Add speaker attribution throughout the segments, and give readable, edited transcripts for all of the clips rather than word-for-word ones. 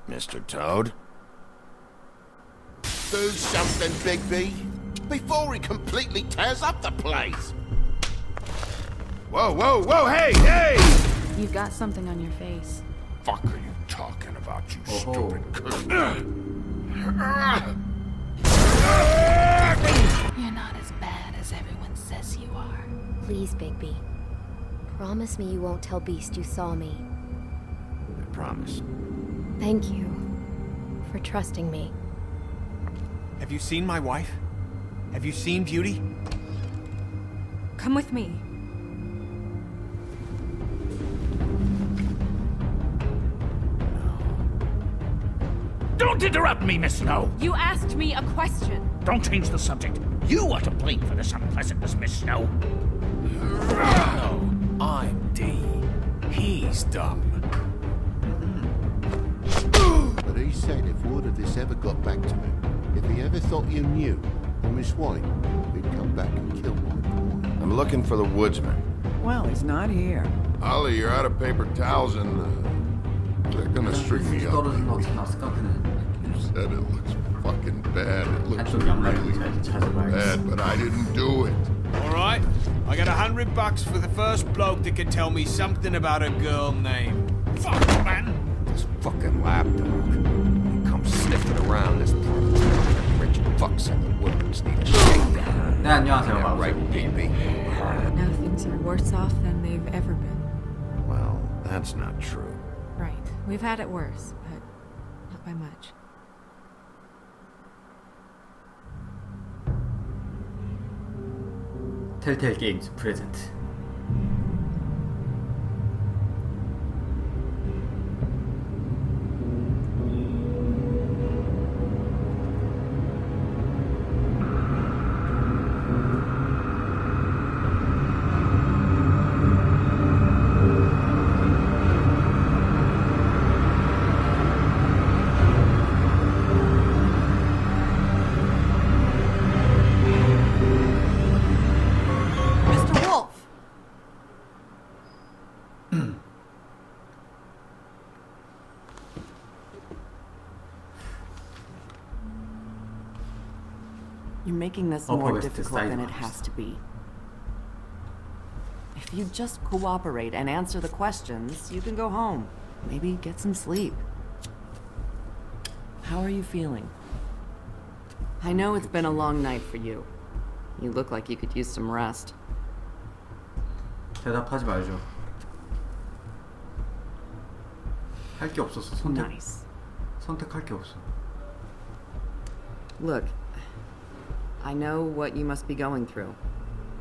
Speaker 1: Mr. Toad?
Speaker 2: Do something, Bigby, before he completely tears up the place.
Speaker 1: Whoa, whoa, whoa, hey, hey!
Speaker 3: You've got something on your face.
Speaker 1: Fuck are you talking about, you stupid coon?
Speaker 3: You're not as bad as everyone says you are.
Speaker 4: Please, Bigby. Promise me you won't tell Beast you saw me.
Speaker 1: I promise.
Speaker 4: Thank you for trusting me.
Speaker 5: Have you seen my wife? Have you seen Beauty?
Speaker 3: Come with me.
Speaker 6: Don't interrupt me, Miss Snow!
Speaker 3: You asked me a question.
Speaker 6: Don't change the subject. You are to blame for this unpleasantness, Miss Snow. No, I'm D. He's dumb.
Speaker 2: But he said if word of this ever got back to him, if he ever thought you knew, or Miss White, he'd come back and kill my boy.
Speaker 1: I'm looking for the woodsman.
Speaker 7: Well, he's not here.
Speaker 8: Ollie, you're out of paper towels and they're gonna string me up.
Speaker 9: 떨어진 거 났을까 그는?
Speaker 8: You said it looks fucking bad. It looks
Speaker 9: 한쪽 양말을
Speaker 8: really
Speaker 9: 잘 찾아봐야겠어.
Speaker 8: bad, but I didn't do it.
Speaker 5: Alright, I got $100 for the first bloke that can tell me something about a girl named.
Speaker 6: Fuck, man!
Speaker 1: This fucking lapdog. He comes sniffing around this part of town. Rich fucks and the woodlands need a shakedown.
Speaker 9: 네, 안녕하세요.
Speaker 1: Yeah, right, baby.
Speaker 3: Now things are worse off than they've ever been.
Speaker 1: Well, that's not true.
Speaker 3: Right. We've had it worse, but not by much.
Speaker 9: 텔텔 게임즈 프레젠트.
Speaker 3: Mr. Wolf!
Speaker 7: You're making this
Speaker 9: Upper
Speaker 7: more
Speaker 9: West
Speaker 7: difficult
Speaker 9: Side
Speaker 7: than it
Speaker 9: House.
Speaker 7: has to be. If you just cooperate and answer the questions, you can go home. Maybe get some sleep. How are you feeling? I know it's been a long night for you. You look like you could use some rest.
Speaker 9: 대답하지 말죠. 할 게 없었어. 선택.
Speaker 7: Nice.
Speaker 9: 선택할 게 없어.
Speaker 7: Look, I know what you must be going through.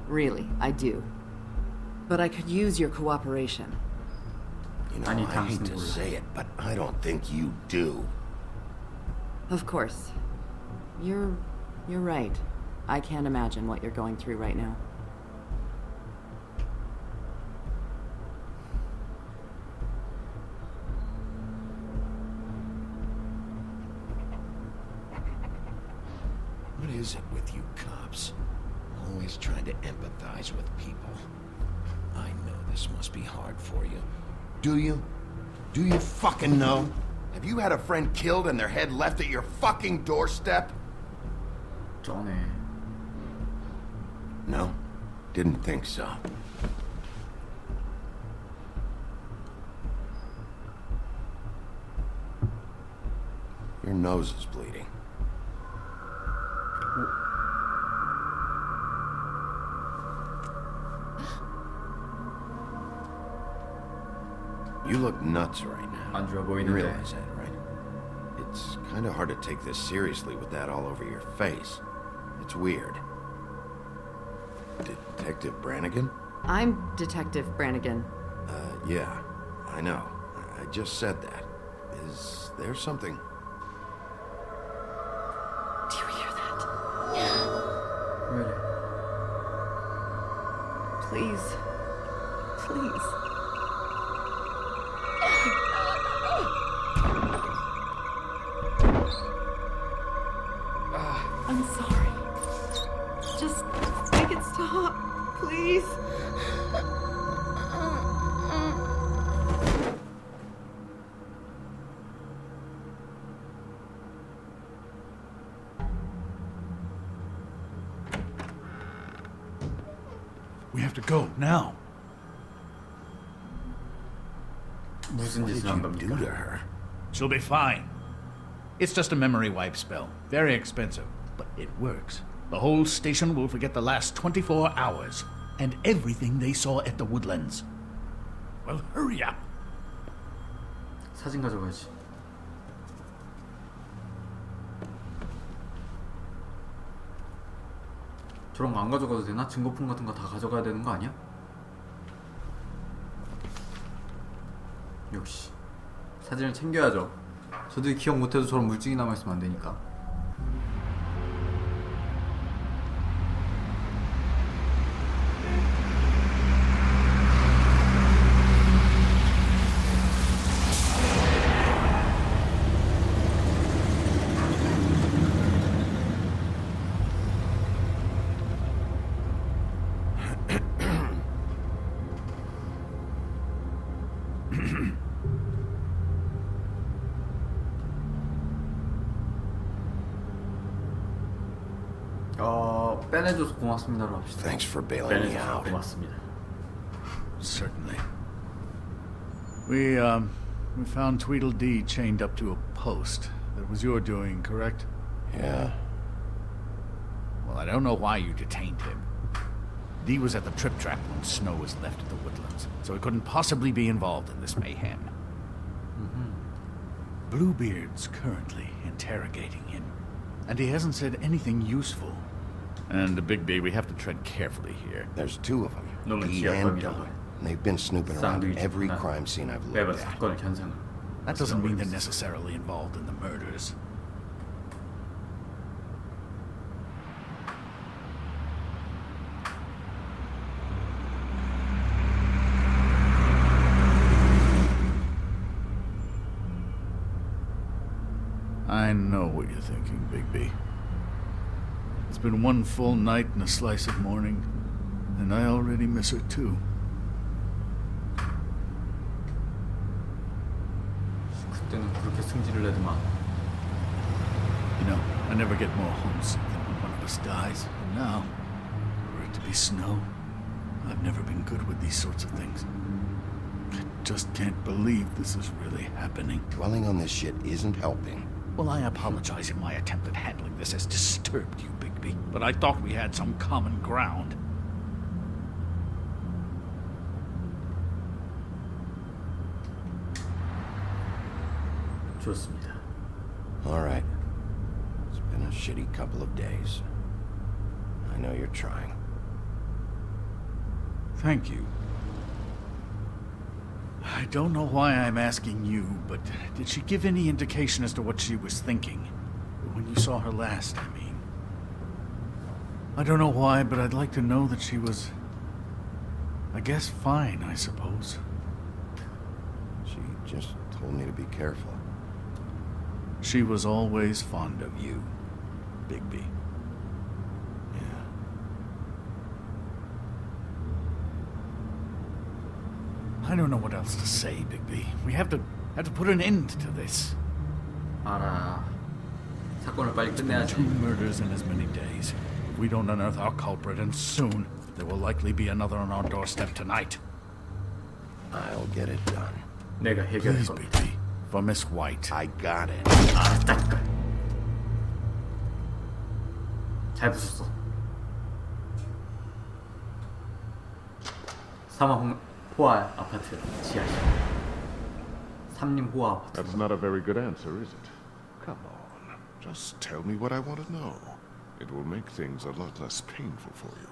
Speaker 7: Really, I do. But I could use your cooperation.
Speaker 1: You know,
Speaker 9: I need
Speaker 1: I hate
Speaker 9: 당신
Speaker 1: to
Speaker 9: 몰라.
Speaker 1: say it, but I don't think you do.
Speaker 7: Of course. You're right. I can't imagine what you're going through right now.
Speaker 1: What is it with you cops? Always trying to empathize with people. I know this must be hard for you. Do you? Do you fucking know? Have you had a friend killed and their head left at your fucking doorstep?
Speaker 9: 쩌네.
Speaker 1: No, didn't think so. Your nose is bleeding. You look nuts right now.
Speaker 9: 안 좋아
Speaker 1: You
Speaker 9: 보이는데.
Speaker 1: realize that, right? It's kind of hard to take this seriously with that all over your face. It's weird. Detective Brannigan?
Speaker 7: I'm Detective Brannigan.
Speaker 1: Yeah, I know. I just said that. Is there something?
Speaker 7: Do you hear that?
Speaker 9: 왜 이래?
Speaker 7: Please. Please. I'm sorry. Just make it stop, please.
Speaker 10: to go now.
Speaker 9: 무슨
Speaker 1: What did
Speaker 9: 짓을 한
Speaker 1: you do
Speaker 9: 겁니까?
Speaker 1: to her?
Speaker 10: She'll be fine. It's just a memory wipe spell. Very expensive, but it works. The whole station will forget the last 24 hours and everything they saw at the woodlands. Well, hurry up.
Speaker 9: 사진 가져가야지. 저런 거 안 가져가도 되나? 증거품 같은 거 다 가져가야 되는 거 아니야? 역시 사진을 챙겨야죠. 저도 기억 못해도 저런 물증이 남아있으면 안 되니까. 빼내줘서 고맙습니다로 합시다.
Speaker 1: Thanks for bailing me
Speaker 9: 빼내줘서
Speaker 1: out.
Speaker 9: 고맙습니다.
Speaker 10: Certainly. We found Tweedledee chained up to a post. That was your doing, correct?
Speaker 1: Yeah.
Speaker 10: Well, I don't know why you detained him. Dee was at the trip trap when Snow was left at the woodlands, so he couldn't possibly be involved in this mayhem. Bluebeard's currently interrogating him, and he hasn't said anything useful. And Bigby, we have to tread carefully here.
Speaker 1: There's two of them,
Speaker 9: 너무
Speaker 1: Dee and
Speaker 9: 지하철이라고
Speaker 1: Don. And they've been snooping around
Speaker 9: 쌍둥이
Speaker 1: every
Speaker 9: 집구나.
Speaker 1: crime scene I've
Speaker 9: 매번
Speaker 1: looked at.
Speaker 9: 사건을 현상을.
Speaker 10: That doesn't mean they're necessarily involved in the murders. I know what you're thinking, Bigby. It's been one full night and a slice of morning, and I already miss her too.
Speaker 9: 그때는 그렇게 승질을 내더만.
Speaker 10: You know, I never get more homesick than when one of us dies. And now, for it to be Snow, I've never been good with these sorts of things. I just can't believe this is really happening.
Speaker 1: Dwelling on this shit isn't helping.
Speaker 10: Well, I apologize if my attempt at handling this has disturbed you, Bigby, but I thought we had some common ground.
Speaker 9: 좋습니다.
Speaker 1: All right. It's been a shitty couple of days. I know you're trying.
Speaker 10: Thank you. I don't know why I'm asking you, but did she give any indication as to what she was thinking? When you saw her last, I mean. I don't know why, but I'd like to know that she was, I guess, fine, I suppose.
Speaker 1: She just told me to be careful.
Speaker 10: She was always fond of you, Bigby.
Speaker 1: Yeah.
Speaker 10: I don't know what else to say, Bigby. We have to put an end to this.
Speaker 9: 알아. 사건을 빨리
Speaker 10: Two
Speaker 9: 끝내야지.
Speaker 10: murders in as many days. If we don't unearth our culprit, and soon, there will likely be another on our doorstep tonight.
Speaker 1: I'll get it done.
Speaker 9: 내가 해결할
Speaker 10: Please,
Speaker 9: 겁니다.
Speaker 10: Bigby. For Miss White.
Speaker 1: I got it.
Speaker 9: 알았다니까. 잘 부쉈어. 사마 호화 아파트 지하실. 삼림 호화 아파트.
Speaker 8: That's not a very good answer, is it? Come on. Just tell me what I want to know. It will make things a lot less painful for you.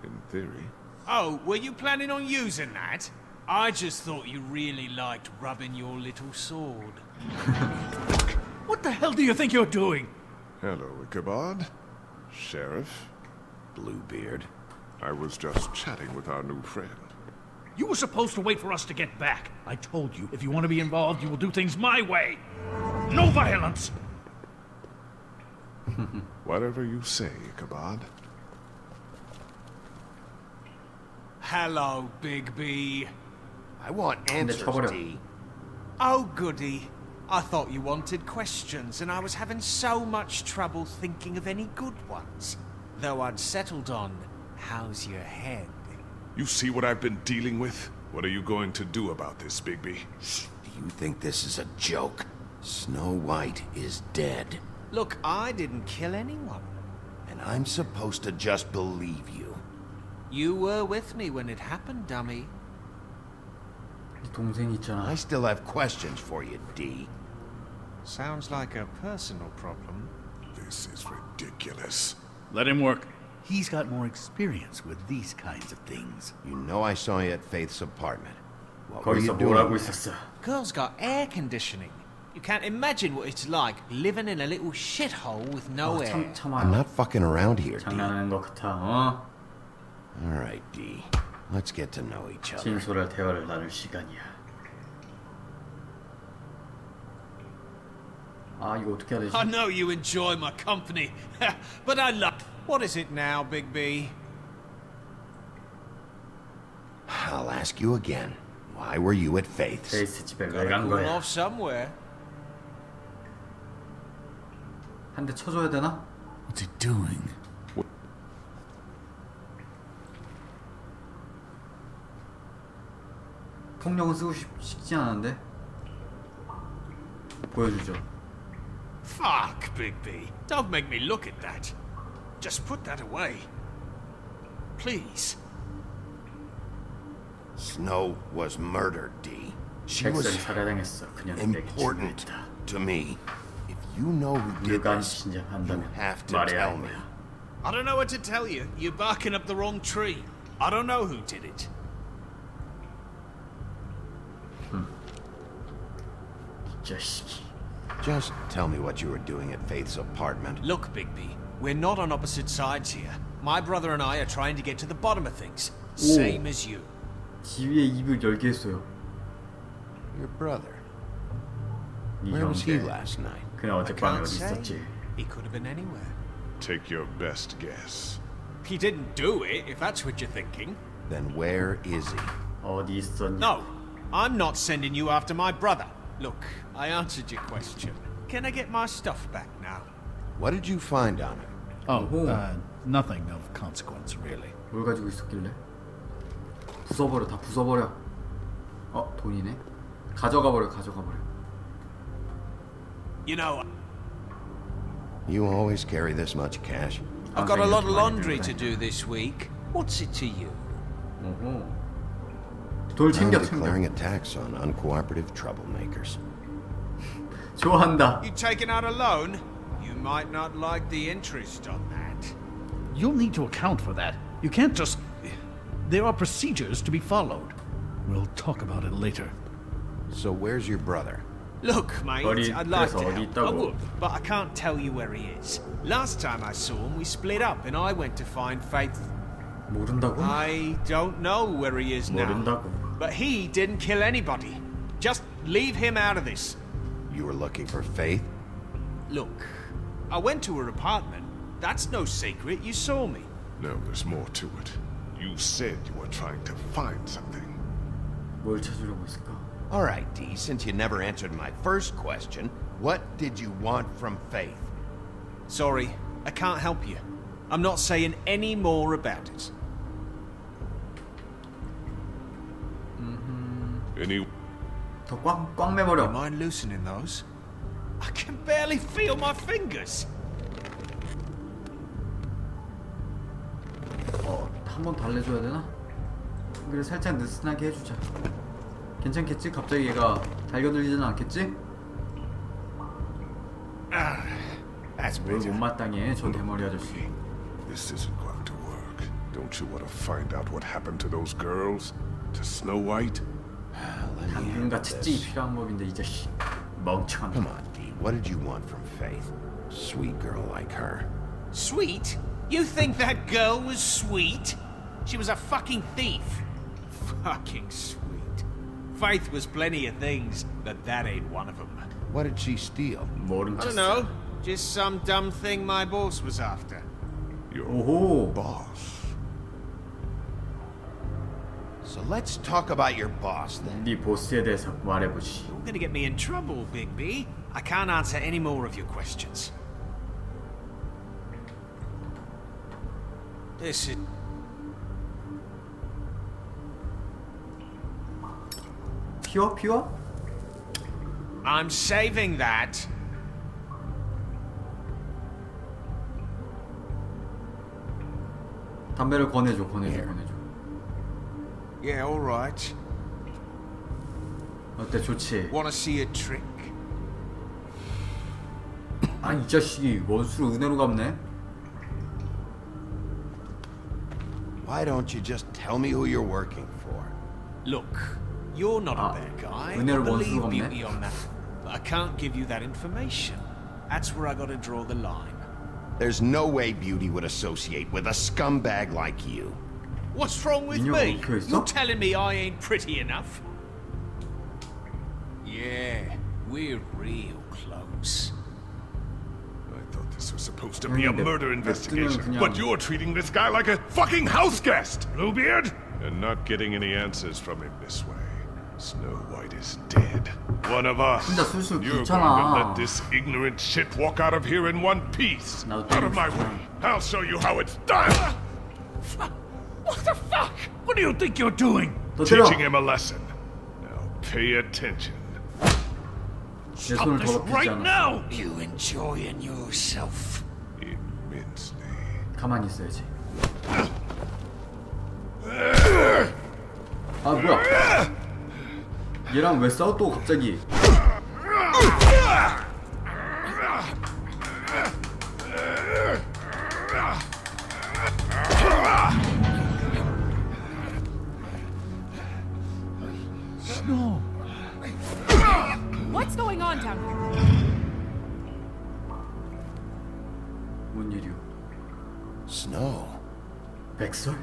Speaker 8: In theory.
Speaker 5: Oh, were you planning on using that? I just thought you really liked rubbing your little sword.
Speaker 10: What the hell do you think you're doing?
Speaker 8: Hello, Ichabod. Sheriff.
Speaker 1: Bluebeard.
Speaker 8: I was just chatting with our new friend.
Speaker 10: You were supposed to wait for us to get back. I told you, if you want to be involved, you will do things my way. No violence!
Speaker 8: Whatever you say, Ichabod.
Speaker 5: Hello, Bigby.
Speaker 1: I want answers,
Speaker 9: 쳐버려.
Speaker 1: D.
Speaker 5: Oh, goody. I thought you wanted questions, and I was having so much trouble thinking of any good ones. Though I'd settled on, how's your head?
Speaker 8: You see what I've been dealing with? What are you going to do about this, Bigby?
Speaker 1: Do you think this is a joke? Snow White is dead.
Speaker 5: Look, I didn't kill anyone.
Speaker 1: And I'm supposed to just believe you.
Speaker 5: You were with me when it happened, dummy.
Speaker 9: 네 동생 있잖아.
Speaker 1: I still have questions for you, D.
Speaker 5: Sounds like a personal problem.
Speaker 8: This is ridiculous.
Speaker 10: Let him work. He's got more experience with these kinds of things.
Speaker 1: You know I saw you at Faith's apartment. What were
Speaker 9: 거기서
Speaker 1: you
Speaker 9: 뭘 하고
Speaker 1: doing?
Speaker 9: 있었어?
Speaker 5: Girl's got air conditioning. You can't imagine what it's like living in a little shithole with no air.
Speaker 9: 참아요.
Speaker 1: I'm not fucking around here, D.
Speaker 9: 장난하는 것 같아. 어?
Speaker 1: All right, D. Let's get to know each other.
Speaker 9: 진솔한 대화를 나눌 시간이야. 아 이거 어떻게 해야 되지?
Speaker 5: I know you enjoy my company, but I love... What is it now, Bigby?
Speaker 1: I'll ask you again. Why were you at Faith's?
Speaker 9: 베이스 집에 왜
Speaker 5: Gotta
Speaker 9: 간
Speaker 5: cool
Speaker 9: 거야?
Speaker 5: off somewhere.
Speaker 9: 한 대 쳐줘야 되나?
Speaker 10: What's he doing?
Speaker 9: 폭력은 쓰고 싶지 않은데 보여주죠.
Speaker 5: Fuck, Bigby. Don't make me look at that. Just put that away. Please.
Speaker 1: Snow was murdered, D. She
Speaker 9: 백설이
Speaker 1: was
Speaker 9: 살해당했어. 그녀는 내게
Speaker 1: important
Speaker 9: 중요했다.
Speaker 1: to me. If you know who did
Speaker 9: 우리가
Speaker 1: this, you
Speaker 9: 진정한다면
Speaker 1: have to
Speaker 9: 말해야
Speaker 1: tell
Speaker 9: 할
Speaker 1: me.
Speaker 9: 거야.
Speaker 5: I don't know what to tell you. You're barking up the wrong tree. I don't know who did it.
Speaker 9: 이 자식이.
Speaker 1: Just tell me what you were doing at Faith's apartment.
Speaker 5: Look, Bigby, we're not on opposite sides here. My brother and I are trying to get to the bottom of things. Same as you.
Speaker 9: 지휘의 입을 열게 했어요.
Speaker 1: Your brother.
Speaker 9: 네
Speaker 1: Where was he
Speaker 9: 형제.
Speaker 1: last night?
Speaker 9: 그냥
Speaker 5: I
Speaker 9: 어젯밤에
Speaker 5: can't
Speaker 9: 어디
Speaker 5: say.
Speaker 9: 있었지?
Speaker 5: He could have been anywhere.
Speaker 8: Take your best guess.
Speaker 5: He didn't do it, if that's what you're thinking.
Speaker 1: Then where is he?
Speaker 9: 어디 있었냐?
Speaker 5: No, I'm not sending you after my brother. Look, I answered your question. Can I get my stuff back now?
Speaker 1: What did you find on him?
Speaker 10: Oh,
Speaker 9: 오호.
Speaker 10: nothing of consequence, really.
Speaker 9: 뭘 가지고 있었길래? 부숴버려, 다 부숴버려. 어, 돈이네. 가져가버려.
Speaker 5: You know,
Speaker 1: You always carry this much cash?
Speaker 5: I've got a lot of
Speaker 9: 많이
Speaker 5: laundry
Speaker 9: 들고
Speaker 5: to
Speaker 9: 다녀.
Speaker 5: do this week. What's it to you?
Speaker 9: 오호. 돌
Speaker 1: I'm
Speaker 9: 챙겨.
Speaker 1: declaring a tax on uncooperative troublemakers.
Speaker 9: 좋아한다.
Speaker 5: You taking out a loan? You might not like the interest on that.
Speaker 10: You'll need to account for that. You can't just... There are procedures to be followed. We'll talk about it later.
Speaker 1: So where's your brother?
Speaker 5: Look, mate,
Speaker 9: 어디-
Speaker 5: I'd like
Speaker 9: 그래서
Speaker 5: to
Speaker 9: 어디
Speaker 5: help.
Speaker 9: 있다고?
Speaker 5: I would, but I can't tell you where he is. Last time I saw him, we split up, and I went to find Faith.
Speaker 9: 모른다고?
Speaker 5: I don't know where he is now.
Speaker 9: 모른다고.
Speaker 5: But he didn't kill anybody. Just leave him out of this.
Speaker 1: You were looking for Faith?
Speaker 5: Look, I went to her apartment. That's no secret. You saw me.
Speaker 8: No, there's more to it. You said you were trying to find something.
Speaker 9: 뭘 찾으려고 했을까?
Speaker 1: All right, D, since you never answered my first question, what did you want from Faith?
Speaker 5: Sorry, I can't help you. I'm not saying any more about it.
Speaker 8: Any...
Speaker 9: 더 꽉 매버려.
Speaker 5: Mind loosening those? I can barely feel my fingers.
Speaker 9: 한 번 달래줘야 되나? 그래 살짝 느슨하게 해주자. 괜찮겠지? 갑자기 얘가 달겨들지는 않겠지?
Speaker 8: That's
Speaker 9: 뭘
Speaker 8: better.
Speaker 9: 못마땅해 저 대머리 아저씨.
Speaker 8: This isn't going to work. Don't you want to find out what happened to those girls? To Snow White?
Speaker 9: 당근같이 찌 필요한 법인데 이 자식 멍청한
Speaker 1: Come on, D, what did you want from Faith? Sweet girl like her.
Speaker 5: Sweet? You think that girl was sweet? She was a fucking thief. Fucking sweet. Faith was plenty of things, but that ain't one of them.
Speaker 1: What did she steal?
Speaker 9: 모른
Speaker 5: I
Speaker 9: 척.
Speaker 5: don't know. Just some dumb thing my boss was after.
Speaker 8: Your
Speaker 9: 오호.
Speaker 8: boss.
Speaker 1: So let's talk about your boss then.
Speaker 9: 네 보스에 대해서 말해보지.
Speaker 5: You're gonna get me in trouble, Bigby. I can't answer any more of your questions. This is...
Speaker 9: 피워?
Speaker 5: I'm saving that.
Speaker 9: 담배를 권해줘.
Speaker 5: Yeah, all right.
Speaker 9: 어때, 좋지?
Speaker 5: Wanna see a trick?
Speaker 9: 아니 이 자식이 원수를 은혜로 갚네?
Speaker 1: Why don't you just tell me who you're working for?
Speaker 5: Look, you're not a bad guy. I
Speaker 9: 은혜를
Speaker 5: believe
Speaker 9: 원수로
Speaker 5: beauty
Speaker 9: 갚네?
Speaker 5: on that. But I can't give you that information. That's where I gotta draw the line.
Speaker 1: There's no way Beauty would associate with a scumbag like you.
Speaker 5: What's wrong with
Speaker 9: 인형을
Speaker 5: me?
Speaker 9: 눕혀 있어?
Speaker 5: You're telling me I ain't pretty enough? Yeah, we're real close.
Speaker 8: I thought this was supposed to be a
Speaker 9: 근데
Speaker 8: murder
Speaker 9: 몇
Speaker 8: investigation,
Speaker 9: 그냥-
Speaker 8: but you're treating this guy like a fucking house guest, Bluebeard! And not getting any answers from him this way. Snow White is dead. One of us.
Speaker 9: 진짜 술술
Speaker 8: You're
Speaker 9: 귀찮아.
Speaker 8: going to let this ignorant shit walk out of here in one piece.
Speaker 9: 나도
Speaker 8: Out of
Speaker 9: 때리고
Speaker 8: my
Speaker 9: 싶잖아.
Speaker 8: way. I'll show you how it's done.
Speaker 5: What the fuck?
Speaker 10: What do you think you're doing?
Speaker 9: 너 때려.
Speaker 8: Teaching him a lesson. Now pay attention.
Speaker 9: 내 손을
Speaker 10: This
Speaker 9: 더럽히지
Speaker 10: right
Speaker 9: 않았어.
Speaker 10: now!
Speaker 5: You enjoying yourself?
Speaker 8: Immensely.
Speaker 9: 가만히 있어야지. 아 뭐야? 얘랑 왜 싸워 또 갑자기?
Speaker 3: What's going on down here?
Speaker 9: 뭔 일이오?
Speaker 1: Snow.
Speaker 9: 백설?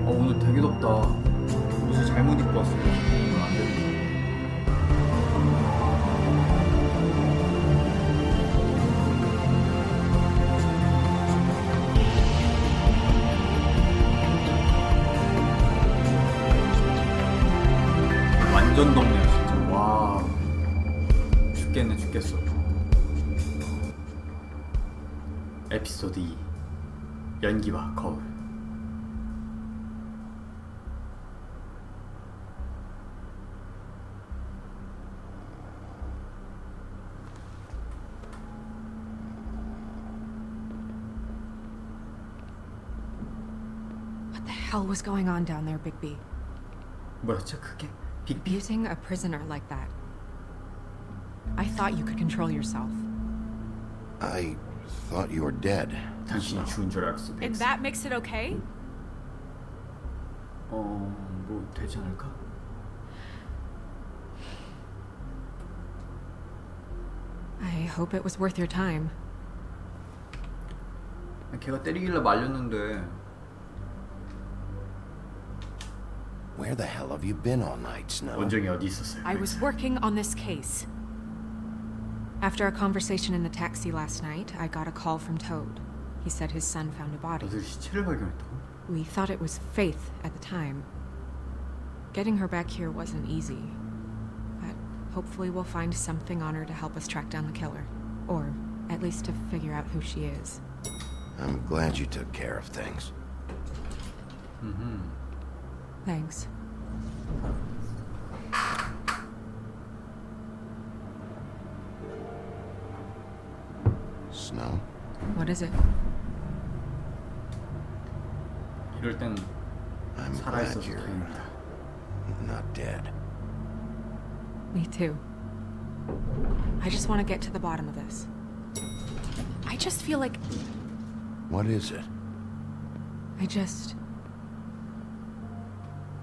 Speaker 9: 오늘 되게 덥다. 옷을 잘못 입고 왔어. 오늘 안 되는데. 완전 덥네요 진짜. 와 죽겠네 죽겠어. 에피소드 2 연기와 거울.
Speaker 3: What the hell was going on down there, Bigby?
Speaker 9: 뭐였죠 그게? 빅비?
Speaker 3: Abusing a prisoner like that. I thought you could control yourself.
Speaker 1: I thought you were dead.
Speaker 9: 당신이 죽은 줄 알았어.
Speaker 3: And that makes it okay?
Speaker 9: 뭐 되지 않을까?
Speaker 3: I hope it was worth your time.
Speaker 9: 걔가 때리길래 말렸는데.
Speaker 1: Where the hell have you been all night, Snow?
Speaker 9: 원정이 어디 있었어요?
Speaker 3: I was working on this case. After a conversation in the taxi last night, I got a call from Toad. He said his son found a body.
Speaker 9: 너들 시체를 발견했다고?
Speaker 3: We thought it was Faith at the time. Getting her back here wasn't easy. But hopefully we'll find something on her to help us track down the killer. Or at least to figure out who she is.
Speaker 1: I'm glad you took care of things.
Speaker 3: Thanks.
Speaker 1: Snow?
Speaker 3: What is it?
Speaker 9: 이럴 땐
Speaker 1: I'm glad
Speaker 9: 살아있어서
Speaker 1: you're
Speaker 9: 다행이다.
Speaker 1: not dead.
Speaker 3: Me too. I just want to get to the bottom of this. I just feel like
Speaker 1: What is it?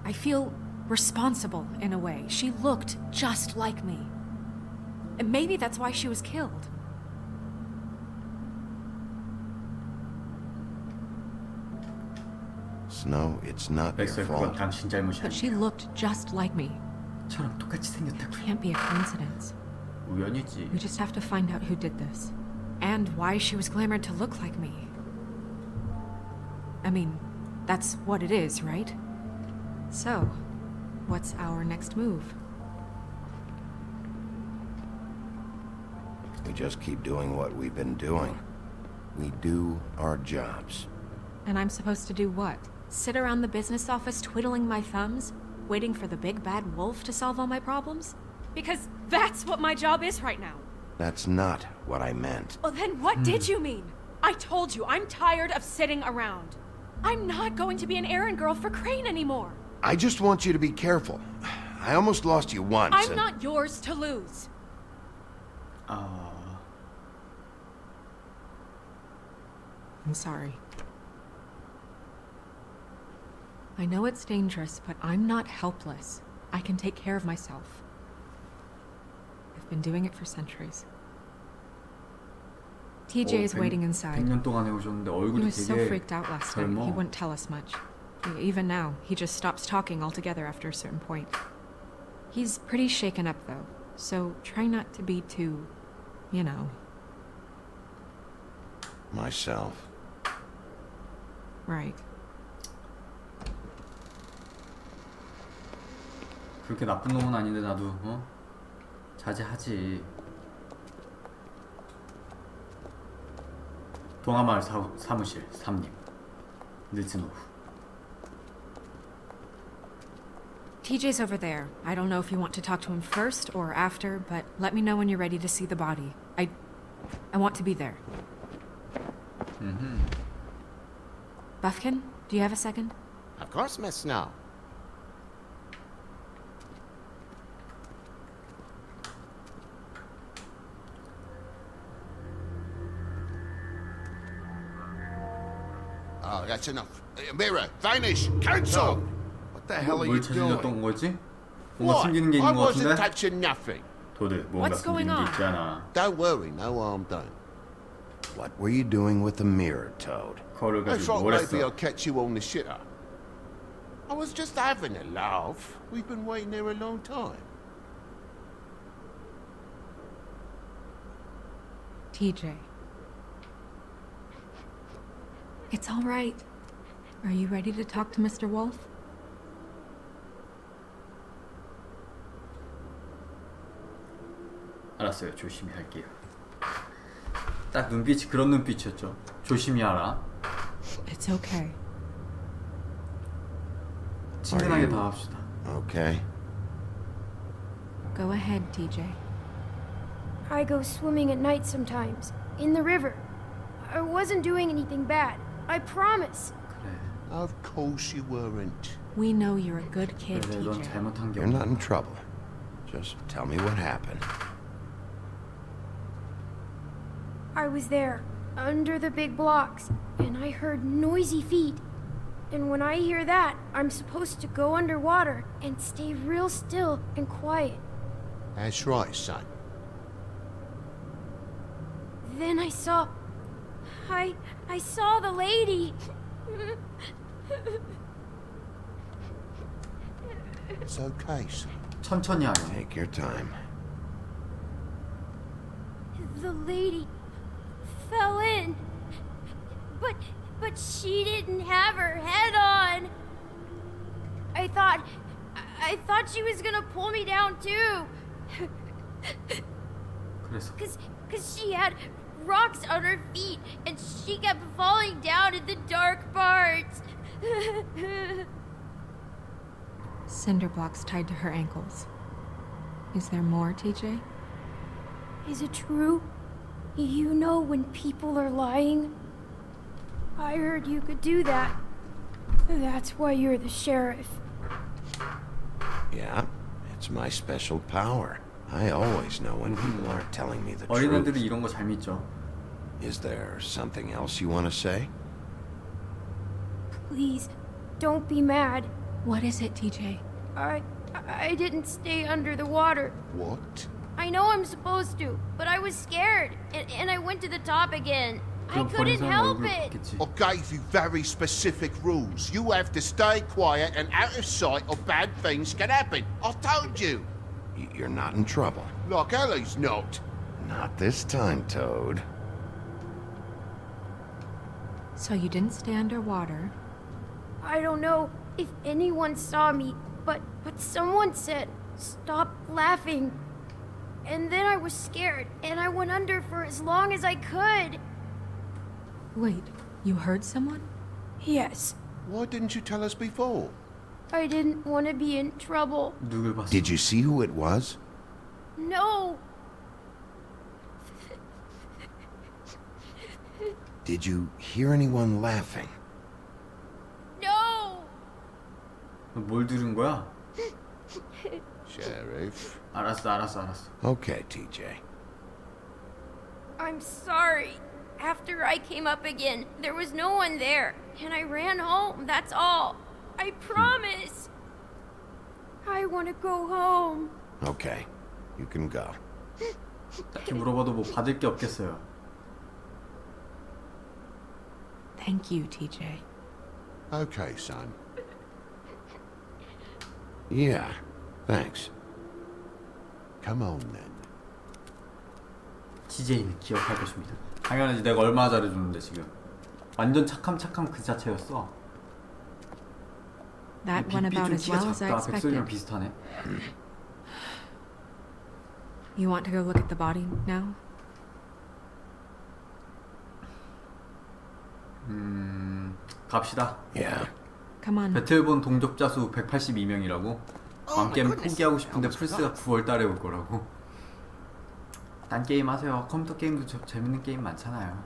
Speaker 3: I feel responsible in a way. She looked just like me. And maybe that's why she was killed.
Speaker 1: Snow, it's not your
Speaker 9: 백설 그건
Speaker 1: fault.
Speaker 9: 당신 잘못이
Speaker 3: But she
Speaker 9: 아니야.
Speaker 3: looked just like me.
Speaker 9: 저랑 똑같이 생겼다고.
Speaker 3: Can't be a coincidence.
Speaker 9: 우연이지.
Speaker 3: We just have to find out who did this. And why she was glamored to look like me. I mean, that's what it is, right? So, what's our next move?
Speaker 1: We just keep doing what we've been doing. We do our jobs.
Speaker 3: And I'm supposed to do what? Sit around the business office twiddling my thumbs, waiting for the big bad wolf to solve all my problems? Because that's what my job is right now.
Speaker 1: That's not what I meant.
Speaker 3: Well, then what did you mean? I told you, I'm tired of sitting around. I'm not going to be an errand girl for Crane anymore.
Speaker 1: I just want you to be careful. I almost lost you once.
Speaker 3: I'm not yours to lose. I'm sorry. I know it's dangerous, but I'm not helpless. I can take care of myself. I've been doing it for centuries. TJ is waiting inside.
Speaker 9: 100년 동안 해오셨는데
Speaker 3: He
Speaker 9: 얼굴이
Speaker 3: was so
Speaker 9: 되게
Speaker 3: freaked out last night, he
Speaker 9: 젊어.
Speaker 3: wouldn't tell us much. Even now, he just stops talking altogether after a certain point. He's pretty shaken up, though, so try not to be too, you know.
Speaker 1: Myself.
Speaker 3: Right.
Speaker 9: 그렇게 나쁜 놈은 아닌데 나도 자제하지. 동아마을 사무실 3님 늦은 오후.
Speaker 3: TJ's over there. I don't know if you want to talk to him first or after, but let me know when you're ready to see the body. I want to be there. Buffkin, do you have a second?
Speaker 2: Of course, Miss Snow. Oh, that's enough. Mirror, vanish, cancel!
Speaker 1: What the hell are
Speaker 9: 뭘
Speaker 1: you
Speaker 9: 찾으셨던
Speaker 1: doing?
Speaker 9: 거지? 뭔가
Speaker 2: What?
Speaker 9: 숨기는 게
Speaker 2: I
Speaker 9: 있는 것
Speaker 2: wasn't
Speaker 9: 같은데?
Speaker 2: touching nothing.
Speaker 9: 도드, 뭔가
Speaker 3: What's going
Speaker 9: 숨기는 게
Speaker 3: on?
Speaker 9: 있잖아.
Speaker 2: Don't worry, no harm done.
Speaker 1: What were you doing with the mirror, Toad?
Speaker 9: 거울을
Speaker 2: I
Speaker 9: 가지고
Speaker 2: thought
Speaker 9: 뭘
Speaker 2: maybe
Speaker 9: 했어?
Speaker 2: I'd catch you on the shitter. I was just having a laugh. We've been waiting there a long time.
Speaker 3: TJ. It's all right. Are you ready to talk to Mr. Wolf?
Speaker 9: 알았어요. 조심히 할게요. 딱 눈빛이 그런 눈빛이었죠. 조심히 하라.
Speaker 3: It's okay.
Speaker 9: 친근하게 다합시다.
Speaker 1: Okay.
Speaker 3: Go ahead, TJ.
Speaker 11: I go swimming at night sometimes, in the river. I wasn't doing anything bad. I promise.
Speaker 9: 그래.
Speaker 2: Of course you weren't.
Speaker 3: We know you're a good kid,
Speaker 9: 그래, 넌
Speaker 3: TJ.
Speaker 9: 잘못한 게
Speaker 1: You're
Speaker 9: 없다.
Speaker 1: not in trouble. Just tell me what happened.
Speaker 11: I was there, under the big blocks, and I heard noisy feet. And when I hear that, I'm supposed to go underwater and stay real still and quiet.
Speaker 2: That's right, son.
Speaker 11: Then I saw the lady.
Speaker 2: It's okay, son.
Speaker 9: 천천히 하렴.
Speaker 1: Take your time.
Speaker 11: The lady fell in. But she didn't have her head on. I thought she was gonna pull me down too.
Speaker 9: 그래서
Speaker 11: Cause she had rocks on her feet and she kept falling down in the dark parts.
Speaker 3: Cinder blocks tied to her ankles. Is there more, TJ?
Speaker 11: Is it true? You know when people are lying? I heard you could do that. That's why you're the sheriff.
Speaker 1: Yeah, it's my special power. I always know when people aren't telling me the
Speaker 9: 어린애들이
Speaker 1: truth.
Speaker 9: 이런 거 잘 믿죠.
Speaker 1: Is there something else you want to say?
Speaker 11: Please, don't be mad.
Speaker 3: What is it, TJ?
Speaker 11: I didn't stay under the water.
Speaker 2: What?
Speaker 11: I know I'm supposed to, but I was scared, and I went to the top again. I
Speaker 9: 그럼 버린
Speaker 11: couldn't
Speaker 9: 사람
Speaker 11: help
Speaker 9: 얼굴
Speaker 11: it.
Speaker 9: 봤겠지.
Speaker 2: I gave you very specific rules. You have to stay quiet and out of sight or bad things can happen. I told you.
Speaker 1: You're not in trouble.
Speaker 2: Like Ellie's not.
Speaker 1: Not this time, Toad.
Speaker 3: So you didn't stay underwater.
Speaker 11: I don't know if anyone saw me, but someone said, "Stop laughing." And then I was scared, and I went under for as long as I could.
Speaker 3: Wait, you heard someone?
Speaker 11: Yes,
Speaker 2: Why didn't you tell us before?
Speaker 11: I didn't want to be in trouble.
Speaker 9: 누굴 봤어?
Speaker 1: Did you see who it was?
Speaker 11: No.
Speaker 1: Did you hear anyone laughing?
Speaker 11: No.
Speaker 9: 뭘 들은 거야?
Speaker 2: Sheriff.
Speaker 9: 알았어.
Speaker 1: Okay, TJ.
Speaker 11: I'm sorry. After I came up again, there was no one there, and I ran home, that's all. I promise. I want to go home.
Speaker 1: Okay, you can go.
Speaker 9: 딱히 물어봐도 뭐 받을 게 없겠어요.
Speaker 3: Thank you, TJ.
Speaker 2: Okay, son.
Speaker 1: Yeah, thanks.
Speaker 2: Come on then.
Speaker 9: TJ는 기억할 것입니다. 당연하지, 내가 얼마나 잘해줬는데 지금. 완전 착함 그 자체였어.
Speaker 3: That went about as well as I
Speaker 9: 작다. 백설이랑
Speaker 3: expected.
Speaker 9: 비슷하네.
Speaker 3: You want to go look at the body now?
Speaker 9: 갑시다.
Speaker 1: Yeah.
Speaker 3: Come on.
Speaker 9: 배틀본 동접자 수 182명이라고? 왕게임 포기하고 싶은데 플스가 9월 달에 올 거라고? 딴 게임 하세요. 컴퓨터 게임도 재밌는 게임 많잖아요.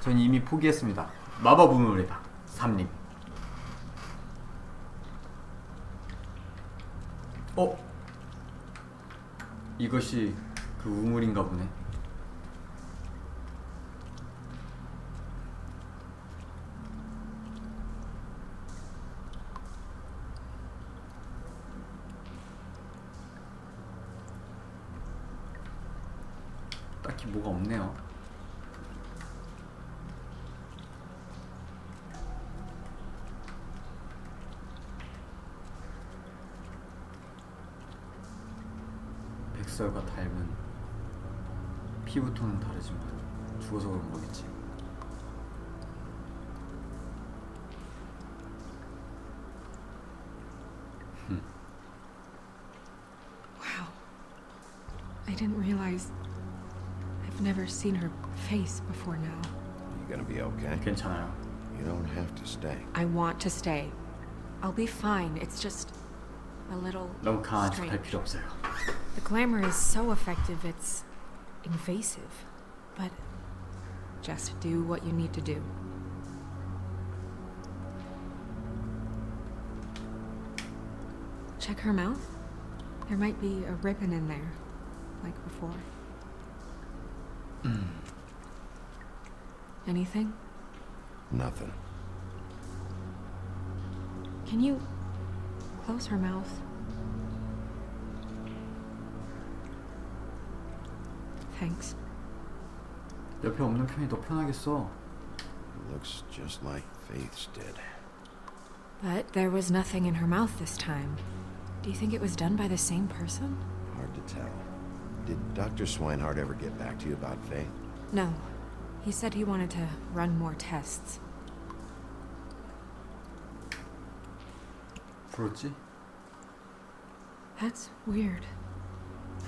Speaker 9: 전 이미 포기했습니다. 마법 우물이다. 3님. 이것이 그 우물인가 보네. 딱히 뭐가 없네요. 백설과 닮은 피부톤은 다르지만 죽어서 그런 거겠지.
Speaker 3: Wow. I didn't realize I've never seen her face before now.
Speaker 1: You gonna be okay?
Speaker 9: 괜찮아요.
Speaker 1: You don't have to stay.
Speaker 3: I want to stay. I'll be fine. It's just a little
Speaker 9: 너무 강한 척 할
Speaker 3: strange.
Speaker 9: 필요 없어요.
Speaker 3: The glamour is so effective, it's invasive. But just do what you need to do. Check her mouth. There might be a ribbon in there, like before. Anything?
Speaker 1: Nothing.
Speaker 3: Can you close her mouth? Thanks.
Speaker 9: 옆에 없는 편이 더 편하겠어.
Speaker 1: Looks just like Faith's did.
Speaker 3: But there was nothing in her mouth this time. Do you think it was done by the same person?
Speaker 1: Hard to tell. Did Dr. Swinehart ever get back to you about Faith?
Speaker 3: No. He said he wanted to run more tests.
Speaker 9: 부럽지?
Speaker 3: That's weird.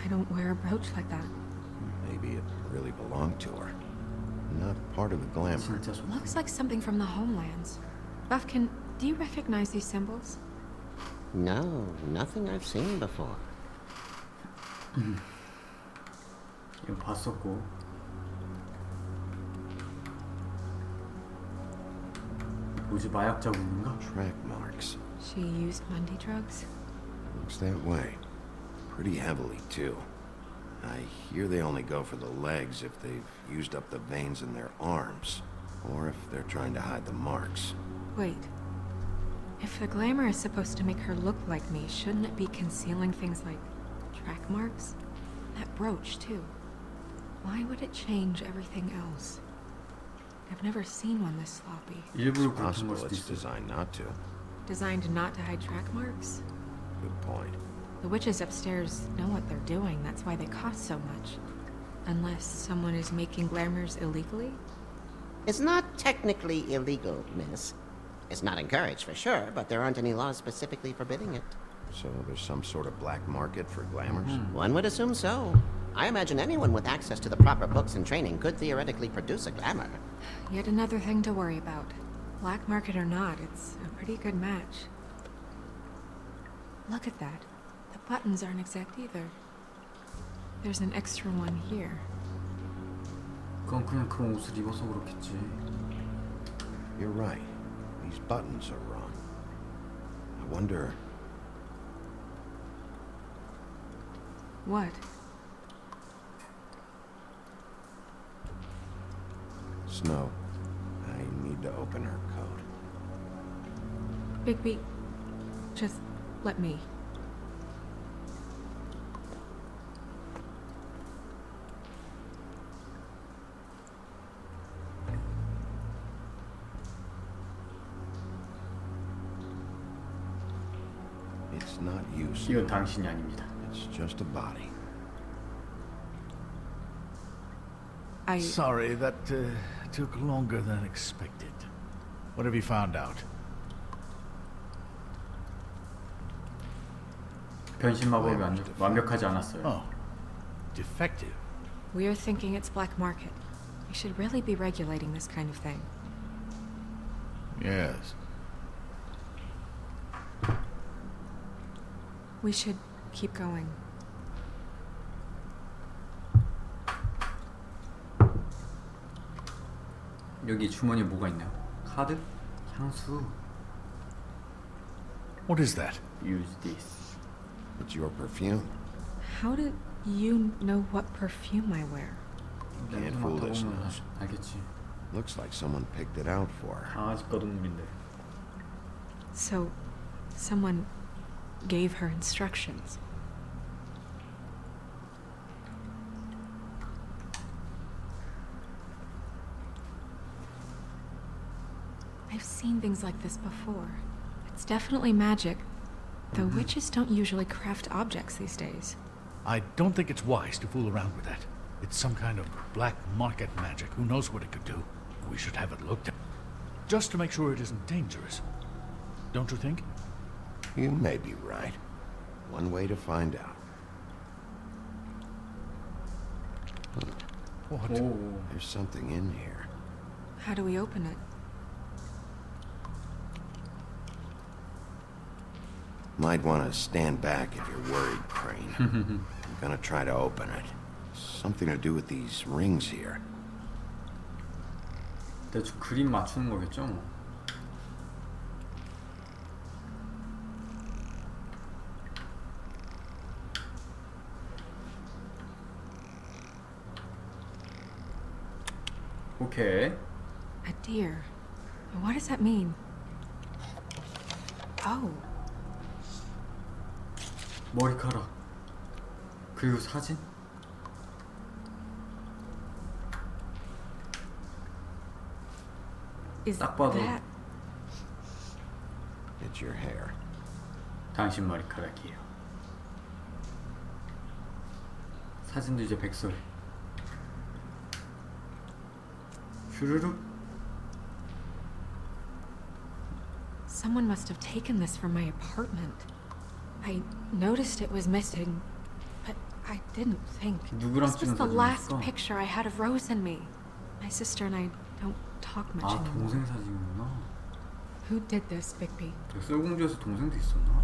Speaker 3: I don't wear a brooch like that.
Speaker 1: Maybe it really belonged to her. Not part of the glamour.
Speaker 9: 진짜 좋다.
Speaker 3: Looks like something from the homelands. Buffkin, do you recognize these symbols?
Speaker 12: No, nothing I've seen before.
Speaker 9: 이거 봤었고. 뭐지, 마약 자국인가?
Speaker 1: Track marks.
Speaker 3: She used Mundy drugs?
Speaker 1: Looks that way. Pretty heavily, too. I hear they only go for the legs if they've used up the veins in their arms, or if they're trying to hide the marks.
Speaker 3: Wait. If the glamour is supposed to make her look like me, shouldn't it be concealing things like track marks? That brooch, too. Why would it change everything else? I've never seen one this sloppy.
Speaker 9: 일부러
Speaker 1: It's
Speaker 9: 그렇게 한
Speaker 1: possible
Speaker 9: 걸 수도
Speaker 1: it's
Speaker 9: 있어.
Speaker 1: designed not to.
Speaker 3: Designed not to hide track marks?
Speaker 1: Good point.
Speaker 3: The witches upstairs know what they're doing, that's why they cost so much. Unless someone is making glamours illegally?
Speaker 12: is not technically illegal, miss. It's not encouraged for sure, but there aren't any laws specifically forbidding it.
Speaker 1: So there's some sort of black market for glamours?
Speaker 12: One would assume so. I imagine anyone with access to the proper books and training could theoretically produce a glamour.
Speaker 3: Yet another thing to worry about. Black market or not, it's a pretty good match. Look at that. The buttons aren't exact either. There's an extra one here.
Speaker 9: 그건 그냥 그런 옷을 입어서 그렇겠지.
Speaker 1: You're right. These buttons are wrong. I wonder...
Speaker 3: What?
Speaker 1: Snow, I need to open her coat.
Speaker 3: Bigby, just let me.
Speaker 1: It's not you,
Speaker 9: 이건 당신이 아닙니다.
Speaker 1: It's just a body.
Speaker 10: Sorry, that took longer than expected. What have you found out?
Speaker 9: 변신 마법이 완벽하지 않았어요.
Speaker 10: Oh, defective.
Speaker 3: We're thinking it's black market. We should really be regulating this kind of thing.
Speaker 10: Yes.
Speaker 3: We should keep going.
Speaker 9: 여기 주머니에 뭐가 있나요? 카드? 향수.
Speaker 10: What is that?
Speaker 9: Use this.
Speaker 1: It's your perfume.
Speaker 3: How do you know what perfume I wear?
Speaker 1: You can't fool this nose.
Speaker 9: 알겠지.
Speaker 1: Looks like someone picked it out for her.
Speaker 9: 강아지과 동물인데.
Speaker 3: So, someone gave her instructions. I've seen things like this before. It's definitely magic, though witches don't usually craft objects these days.
Speaker 10: I don't think it's wise to fool around with that. It's some kind of black market magic. Who knows what it could do? We should have it looked at. Just to make sure it isn't dangerous. Don't you think?
Speaker 1: You may be right. One way to find out.
Speaker 10: What?
Speaker 1: There's something in here.
Speaker 3: How do we open it?
Speaker 1: Might want to stand back if you're worried, Crane. I'm gonna try to open it. Something to do with these rings here.
Speaker 9: 대충 그림 맞추는 거겠죠? 뭐. 오케이.
Speaker 3: A deer. What does that mean? Oh.
Speaker 9: 머리카락. 그리고 사진?
Speaker 3: Is
Speaker 9: 딱 봐도
Speaker 3: that...
Speaker 1: It's your hair.
Speaker 9: 당신 머리카락이에요. 사진도 이제 백설. 슈르륵.
Speaker 3: Someone must have taken this from my apartment. I noticed it was missing, but I didn't think.
Speaker 9: 누구랑
Speaker 3: This was
Speaker 9: 찍은
Speaker 3: the last
Speaker 9: 사진이었어?
Speaker 3: picture I had of Rose and me. My sister and I don't talk much
Speaker 9: 아,
Speaker 3: anymore.
Speaker 9: 동생 사진이구나.
Speaker 3: Who did this, Bigby?
Speaker 9: 백설공주에서 동생도 있었나?